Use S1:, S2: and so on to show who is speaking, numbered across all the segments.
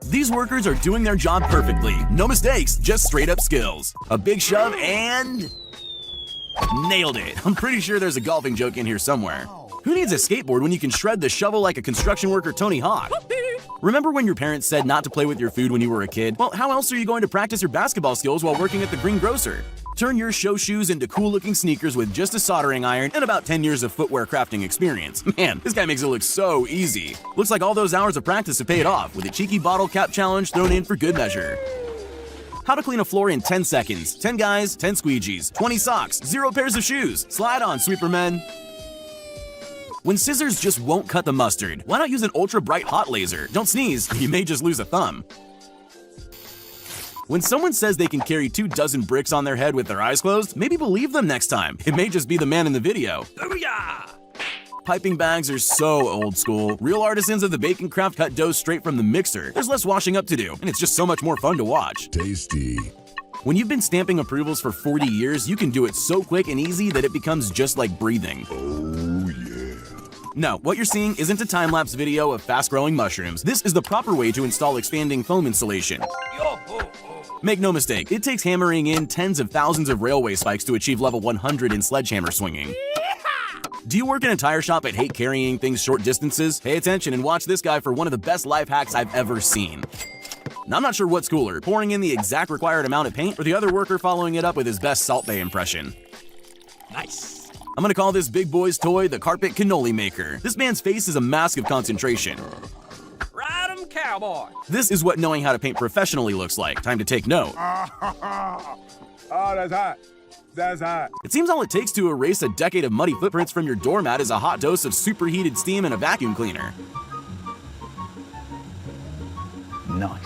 S1: These workers are doing their job perfectly. No mistakes, just straight up skills. A big shove and... nailed it. I'm pretty sure there's a golfing joke in here somewhere. Who needs a skateboard when you can shred the shovel like a construction worker Tony Hawk? Remember when your parents said not to play with your food when you were a kid? Well, how else are you going to practice your basketball skills while working at the green grocer? Turn your show shoes into cool-looking sneakers with just a soldering iron and about 10 years of footwear crafting experience. Man, this guy makes it look so easy. Looks like all those hours of practice have paid off, with a cheeky bottle cap challenge thrown in for good measure. How to clean a floor in 10 seconds. 10 guys, 10 squeegees, 20 socks, 0 pairs of shoes. Slide on, sweepermen. When scissors just won't cut the mustard, why not use an ultra-bright hot laser? Don't sneeze, you may just lose a thumb. When someone says they can carry 24 bricks on their head with their eyes closed, maybe believe them next time. It may just be the man in the video. Piping bags are so old school. Real artisans of the bacon craft cut dough straight from the mixer. There's less washing up to do, and it's just so much more fun to watch.
S2: Tasty.
S1: When you've been stamping approvals for 40 years, you can do it so quick and easy that it becomes just like breathing.
S2: Oh yeah.
S1: No, what you're seeing isn't a time-lapse video of fast-growing mushrooms. This is the proper way to install expanding foam insulation. Make no mistake, it takes hammering in tens of thousands of railway spikes to achieve level 100 in sledgehammer swinging. Do you work in a tire shop and hate carrying things short distances? Pay attention and watch this guy for one of the best life hacks I've ever seen. Now, I'm not sure what's cooler, pouring in the exact required amount of paint or the other worker following it up with his best Salt Bae impression.
S3: Nice.
S1: I'm gonna call this big boy's toy the carpet cannoli maker. This man's face is a mask of concentration.
S3: Ride 'em, cowboy.
S1: This is what knowing how to paint professionally looks like. Time to take note.
S2: Oh, that's hot. That's hot.
S1: It seems all it takes to erase a decade of muddy footprints from your doormat is a hot dose of superheated steam and a vacuum cleaner.
S3: Nice.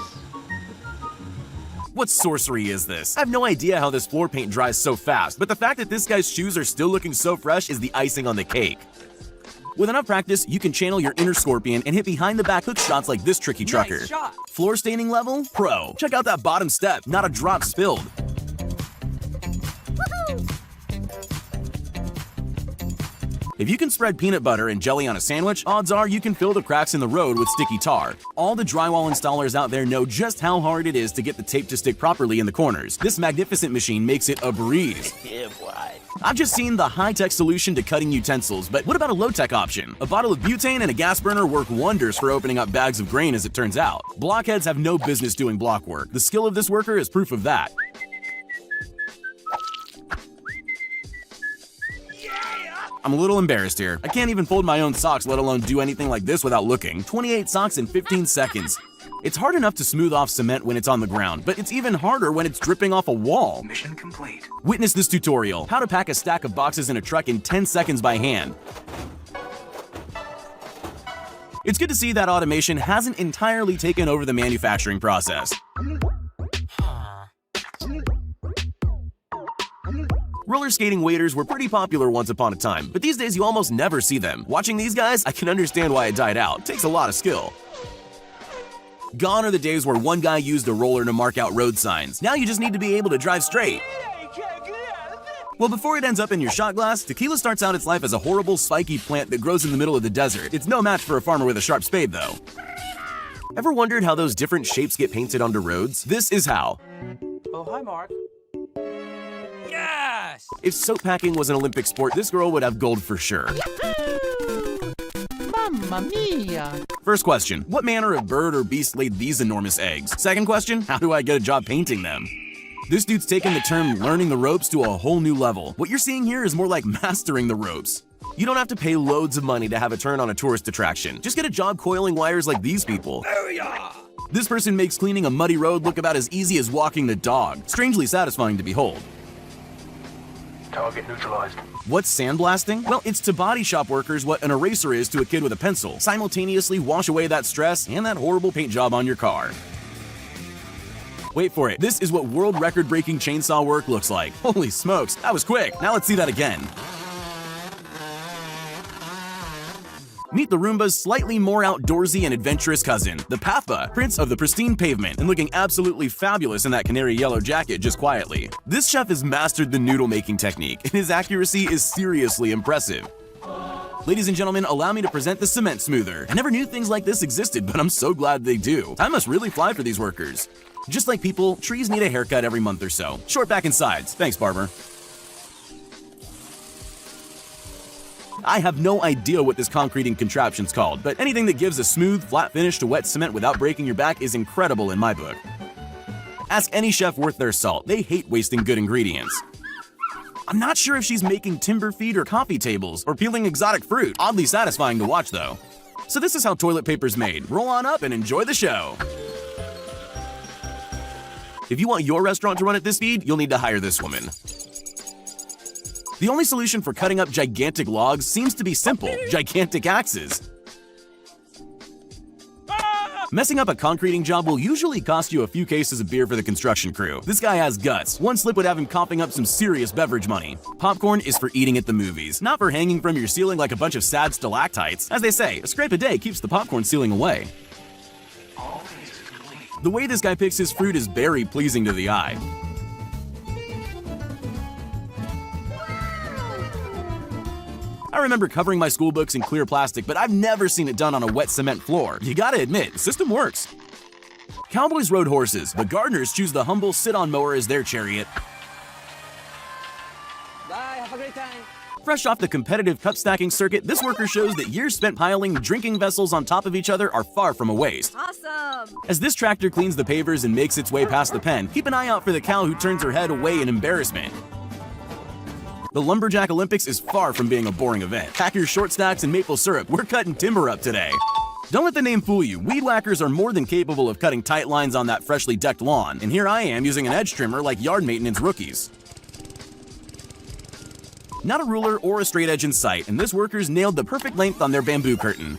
S1: What sorcery is this? I have no idea how this floor paint dries so fast, but the fact that this guy's shoes are still looking so fresh is the icing on the cake. With enough practice, you can channel your inner scorpion and hit behind-the-back hook shots like this tricky trucker.
S3: Nice shot.
S1: Floor staining level? Pro. Check out that bottom step, not a drop spilled. If you can spread peanut butter and jelly on a sandwich, odds are you can fill the cracks in the road with sticky tar. All the drywall installers out there know just how hard it is to get the tape to stick properly in the corners. This magnificent machine makes it a breeze.
S3: Yeah, boy.
S1: I've just seen the high-tech solution to cutting utensils, but what about a low-tech option? A bottle of butane and a gas burner work wonders for opening up bags of grain, as it turns out. Blockheads have no business doing block work. The skill of this worker is proof of that. I'm a little embarrassed here. I can't even fold my own socks, let alone do anything like this without looking. 28 socks in 15 seconds. It's hard enough to smooth off cement when it's on the ground, but it's even harder when it's dripping off a wall.
S3: Mission complete.
S1: Witness this tutorial, how to pack a stack of boxes in a truck in 10 seconds by hand. It's good to see that automation hasn't entirely taken over the manufacturing process. Roller skating waiters were pretty popular once upon a time, but these days you almost never see them. Watching these guys, I can understand why it died out. It takes a lot of skill. Gone are the days where one guy used a roller to mark out road signs. Now you just need to be able to drive straight. Well, before it ends up in your shot glass, tequila starts out its life as a horrible, spiky plant that grows in the middle of the desert. It's no match for a farmer with a sharp spade, though. Ever wondered how those different shapes get painted onto roads? This is how.
S3: Oh, hi, Mark. Yes!
S1: If soap packing was an Olympic sport, this girl would have gold for sure.
S4: Mamma mia!
S1: First question, what manner of bird or beast laid these enormous eggs? Second question, how do I get a job painting them? This dude's taken the term learning the ropes to a whole new level. What you're seeing here is more like mastering the ropes. You don't have to pay loads of money to have a turn on a tourist attraction. Just get a job coiling wires like these people. This person makes cleaning a muddy road look about as easy as walking the dog. Strangely satisfying to behold.
S3: Target neutralized.
S1: What's sandblasting? Well, it's to body shop workers what an eraser is to a kid with a pencil. Simultaneously wash away that stress and that horrible paint job on your car. Wait for it. This is what world record-breaking chainsaw work looks like. Holy smokes, that was quick. Now let's see that again. Meet the Roomba's slightly more outdoorsy and adventurous cousin, the Pathba, prince of the pristine pavement, and looking absolutely fabulous in that canary yellow jacket just quietly. This chef has mastered the noodle-making technique, and his accuracy is seriously impressive. Ladies and gentlemen, allow me to present the cement smoother. I never knew things like this existed, but I'm so glad they do. Time must really fly for these workers. Just like people, trees need a haircut every month or so. Short back and sides. Thanks, barber. I have no idea what this concreting contraption's called, but anything that gives a smooth, flat finish to wet cement without breaking your back is incredible in my book. Ask any chef worth their salt. They hate wasting good ingredients. I'm not sure if she's making timber feet or coffee tables, or peeling exotic fruit. Oddly satisfying to watch, though. So this is how toilet paper's made. Roll on up and enjoy the show. If you want your restaurant to run at this speed, you'll need to hire this woman. The only solution for cutting up gigantic logs seems to be simple: gigantic axes. Messing up a concreting job will usually cost you a few cases of beer for the construction crew. This guy has guts. One slip would have him coughing up some serious beverage money. Popcorn is for eating at the movies, not for hanging from your ceiling like a bunch of sad stalactites. As they say, a scrape a day keeps the popcorn ceiling away. The way this guy picks his fruit is very pleasing to the eye. I remember covering my school books in clear plastic, but I've never seen it done on a wet cement floor. You gotta admit, the system works. Cowboys rode horses, but gardeners choose the humble sit-on mower as their chariot.
S3: Bye, have a great time.
S1: Fresh off the competitive cup stacking circuit, this worker shows that years spent piling drinking vessels on top of each other are far from a waste.
S4: Awesome!
S1: As this tractor cleans the pavers and makes its way past the pen, keep an eye out for the cow who turns her head away in embarrassment. The Lumberjack Olympics is far from being a boring event. Pack your short stacks and maple syrup, we're cutting timber up today. Don't let the name fool you, weed whackers are more than capable of cutting tight lines on that freshly decked lawn, and here I am using an edge trimmer like yard maintenance rookies. Not a ruler or a straight edge in sight, and this worker's nailed the perfect length on their bamboo curtain.